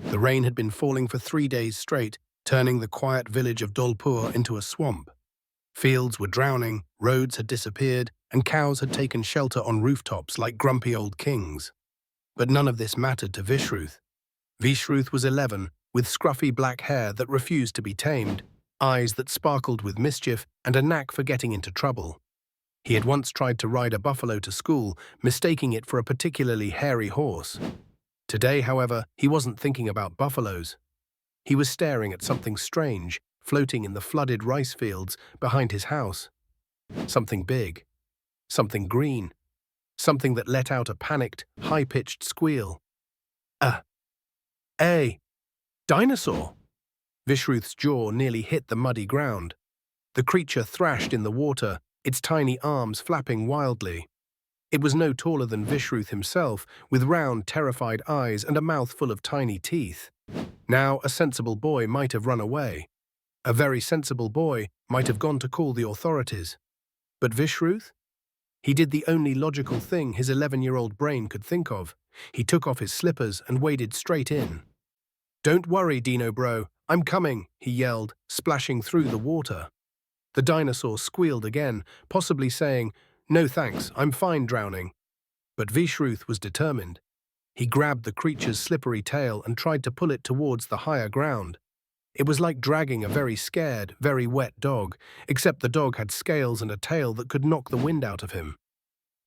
The rain had been falling for 3 days straight, turning the quiet village of Dolpur into a swamp. Fields were drowning, roads had disappeared, and cows had taken shelter on rooftops like grumpy old kings. But none of this mattered to Vishruth. Vishruth was 11, with scruffy black hair that refused to be tamed, eyes that sparkled with mischief, and a knack for getting into trouble. He had once tried to ride a buffalo to school, mistaking it for a particularly hairy horse. Today, however, he wasn't thinking about buffaloes. He was staring at something strange, floating in the flooded rice fields behind his house. Something big. Something green. Something that let out a panicked, high-pitched squeal. A dinosaur! Vishruth's jaw nearly hit the muddy ground. The creature thrashed in the water, its tiny arms flapping wildly. It was no taller than Vishruth himself, with round, terrified eyes and a mouth full of tiny teeth. Now, a sensible boy might have run away. A very sensible boy might have gone to call the authorities. But Vishruth? He did the only logical thing his 11-year-old brain could think of. He took off his slippers and waded straight in. "Don't worry, Dino bro, I'm coming," he yelled, splashing through the water. The dinosaur squealed again, possibly saying, "No thanks, I'm fine drowning." But Vishruth was determined. He grabbed the creature's slippery tail and tried to pull it towards the higher ground. It was like dragging a very scared, very wet dog, except the dog had scales and a tail that could knock the wind out of him.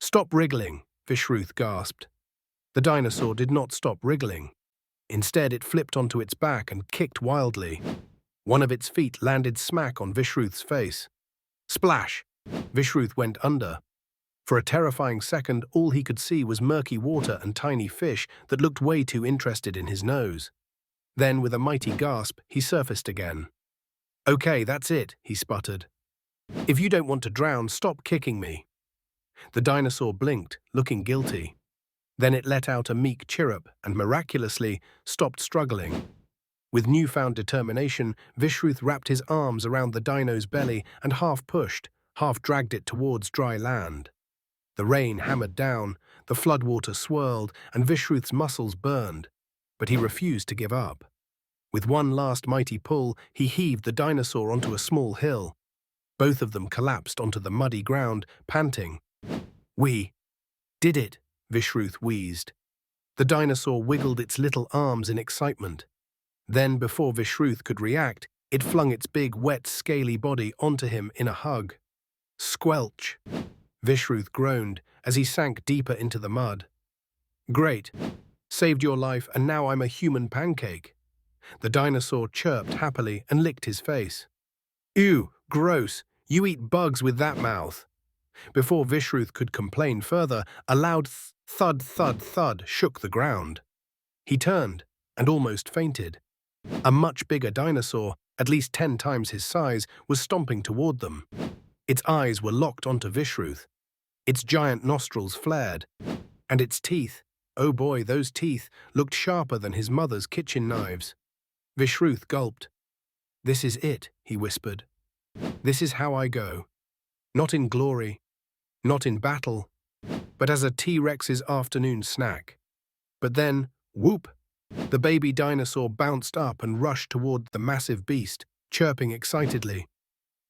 "Stop wriggling," Vishruth gasped. The dinosaur did not stop wriggling. Instead, it flipped onto its back and kicked wildly. One of its feet landed smack on Vishruth's face. Splash! Vishruth went under. For a terrifying second, all he could see was murky water and tiny fish that looked way too interested in his nose. Then, with a mighty gasp, he surfaced again. "Okay, that's it," he sputtered. "If you don't want to drown, stop kicking me." The dinosaur blinked, looking guilty. Then it let out a meek chirrup and, miraculously, stopped struggling. With newfound determination, Vishruth wrapped his arms around the dino's belly and half pushed, half dragged it towards dry land. The rain hammered down, the floodwater swirled, and Vishruth's muscles burned. But he refused to give up. With one last mighty pull, he heaved the dinosaur onto a small hill. Both of them collapsed onto the muddy ground, panting. "We did it," Vishruth wheezed. The dinosaur wiggled its little arms in excitement. Then, before Vishruth could react, it flung its big, wet, scaly body onto him in a hug. Squelch! Vishruth groaned as he sank deeper into the mud. "Great. Saved your life, and now I'm a human pancake." The dinosaur chirped happily and licked his face. "Ew, gross. You eat bugs with that mouth." Before Vishruth could complain further, a loud thud, thud, thud shook the ground. He turned and almost fainted. A much bigger dinosaur, at least 10 times his size, was stomping toward them. Its eyes were locked onto Vishruth. Its giant nostrils flared. And its teeth, oh boy, those teeth, looked sharper than his mother's kitchen knives. Vishruth gulped. "This is it," he whispered. "This is how I go. Not in glory, not in battle, but as a T-Rex's afternoon snack." But then, whoop! The baby dinosaur bounced up and rushed toward the massive beast, chirping excitedly.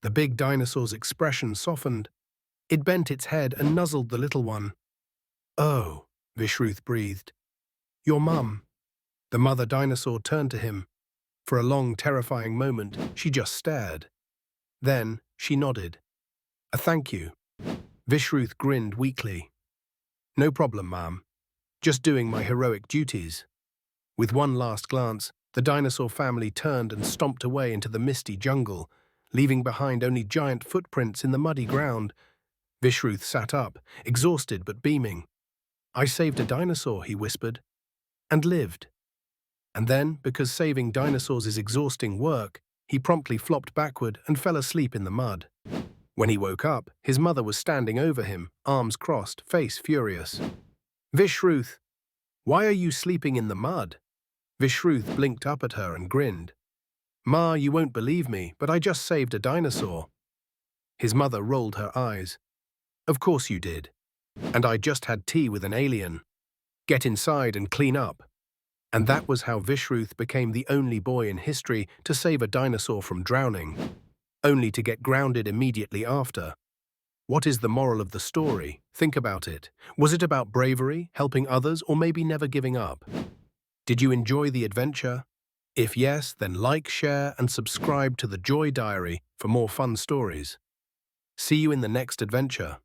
The big dinosaur's expression softened. It bent its head and nuzzled the little one. "Oh," Vishruth breathed. "Your mum." The mother dinosaur turned to him. For a long, terrifying moment, she just stared. Then she nodded. "A thank you." Vishruth grinned weakly. "No problem, Mom. Just doing my heroic duties." With one last glance, the dinosaur family turned and stomped away into the misty jungle, leaving behind only giant footprints in the muddy ground. Vishruth sat up, exhausted but beaming. "I saved a dinosaur," he whispered, "and lived." And then, because saving dinosaurs is exhausting work, he promptly flopped backward and fell asleep in the mud. When he woke up, his mother was standing over him, arms crossed, face furious. "Vishruth, why are you sleeping in the mud?" Vishruth blinked up at her and grinned. "Ma, you won't believe me, but I just saved a dinosaur." His mother rolled her eyes. "Of course you did. And I just had tea with an alien. Get inside and clean up." And that was how Vishruth became the only boy in history to save a dinosaur from drowning, only to get grounded immediately after. What is the moral of the story? Think about it. Was it about bravery, helping others, or maybe never giving up? Did you enjoy the adventure? If yes, then like, share, and subscribe to the Joy Diary for more fun stories. See you in the next adventure.